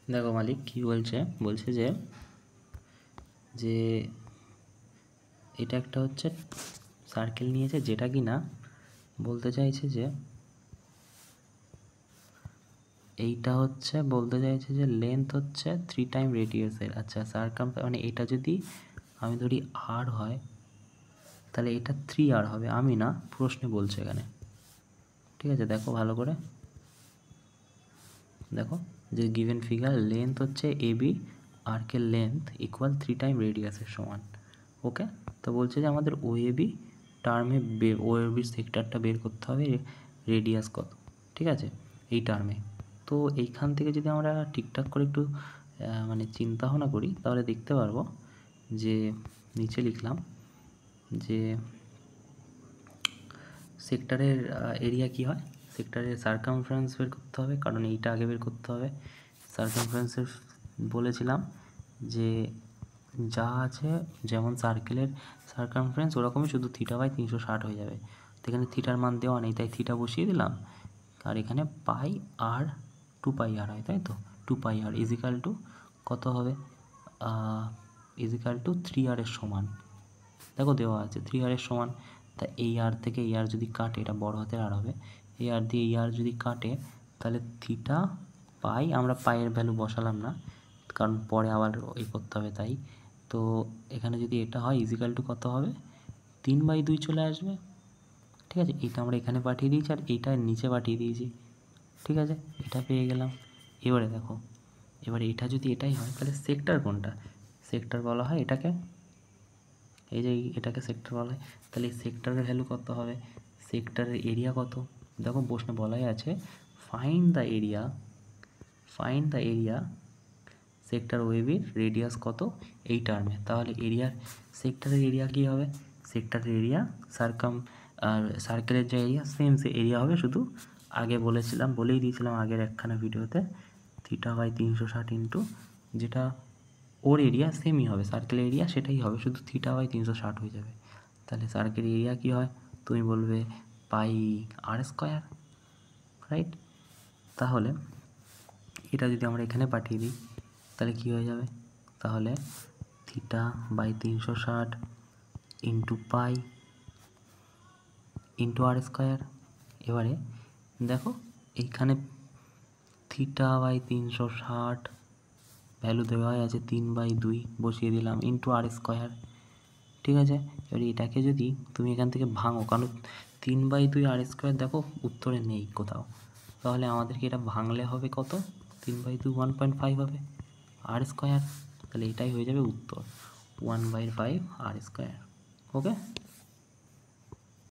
দেখো মালিক কি বলছে, বলছে যে যে এটা একটা হচ্ছে সার্কেল নিয়েছে, যেটা কি না বলতে চাইছে যে এইটা হচ্ছে বলতে চাইছে যে লেন্থ হচ্ছে 3 টাইম রেডিয়াসের। আচ্ছা মানে এটা যদি আমি ধরি আর হয় তাহলে এটা 3r হবে, আমি না, প্রশ্নে বলছে এখানে। ঠিক আছে, দেখো ভালো করে দেখো যে গিভেন ফিগার লেন্থ হচ্ছে এবি, আর্কের লেন্থ ইকুয়াল 3 টাইম রেডিয়াসের সমান। ওকে, তো বলছে যে আমাদের ওএবি টার্মে ওএবির সেক্টরটা বের করতে হবে, রেডিয়াস কত। ঠিক আছে, এই টার্মে। তো এইখান থেকে যদি আমরা ঠিকঠাক করে একটু মানে চিন্তা ভাবনা করি তাহলে দেখতে পারবো যে নিচে লিখলাম যে সেক্টরের এরিয়া কি হয়, সেক্টরের সার্কামফারেন্স বের করতে হবে, কারণ এইটা আগে বের করতে হবে। সার্কামফারেন্সের বলেছিলাম যে যা আছে, যেমন সার্কেলের সার্কামফারেন্স ওরকমই, শুধু θ/360 হয়ে যাবে। তো এখানে থিটার মান দেওয়া নেই, তাই থিটা বসিয়ে দিলাম। আর এখানে পাই আর 2πr হয়, তাই তো 2πr ইজিক্যাল টু কত হবে, ইজিক্যাল টু 3r এর সমান। দেখো দেওয়া আছে 3r এর সমান। তা এই আর থেকে এই আর যদি কাটে, এটা বড় হাতের আর হবে, এই আর দিয়ে এই আর যদি কাটে তাহলে থিটা পাই, আমরা পাইয়ের ভ্যালু বসালাম না কারণ পরে আবার করতে হবে, তাই তো এখানে যদি এটা হয় ইজিক্যাল টু কত হবে, 3/2 চলে আসবে। ঠিক আছে, এটা আমরা এখানে পাঠিয়ে দিয়েছি আর এইটা নিচে পাঠিয়ে দিয়েছি। ঠিক আছে, এটা পেয়ে গেলাম। এবারে দেখো, এবারে এটা যদি এটাই হয় তাহলে সেক্টর কোনটা, সেক্টর বলা হয় এটাকে, এই যে এটাকে সেক্টর বলা হয়। তাহলে এই সেক্টরের ভ্যালু কত হবে, সেক্টরের এরিয়া কত, দেখো প্রশ্নে বলাই আছে ফাইন্ড দ্য এরিয়া সেক্টর ওয়েবির রেডিয়াস কত এই টার্মে। তাহলে এরিয়ার সেক্টরের এরিয়া কী হবে, সেক্টরের এরিয়া সার্কেলের যে এরিয়া সেম সে এরিয়া হবে, শুধু আগে বলেই দিয়েছিলাম আগের একখানা ভিডিওতে, θ/360 ইন্টু যেটা ওর এরিয়া সেমই হবে, সার্কেলের এরিয়া সেটাই হবে, শুধু θ/360 হয়ে যাবে। তাহলে সার্কেলের এরিয়া কী হয়, তুমি বলবে πr², রাইট। তাহলে এটা যদি আমরা এখানে পাঠিয়ে দিই তাহলে কী হয়ে যাবে, তাহলে θ/360 ইন্টু পাই ইন্টু r²। এবারে দেখো এইখানে θ/360 ভ্যালু দেওয়া আছে 3/2 বসিয়ে দিলাম ইন্টু r²। ঠিক আছে, এবার এটাকে যদি তুমি এখান থেকে ভাঙো, কারণ 3/2 r² দেখো উত্তরে নেই কোথাও, তাহলে আমাদেরকে এটা ভাঙলে হবে কত, 3/2 1.5 হবে, r², তাহলে এটাই হয়ে যাবে উত্তর 1/5 r²। ওকে।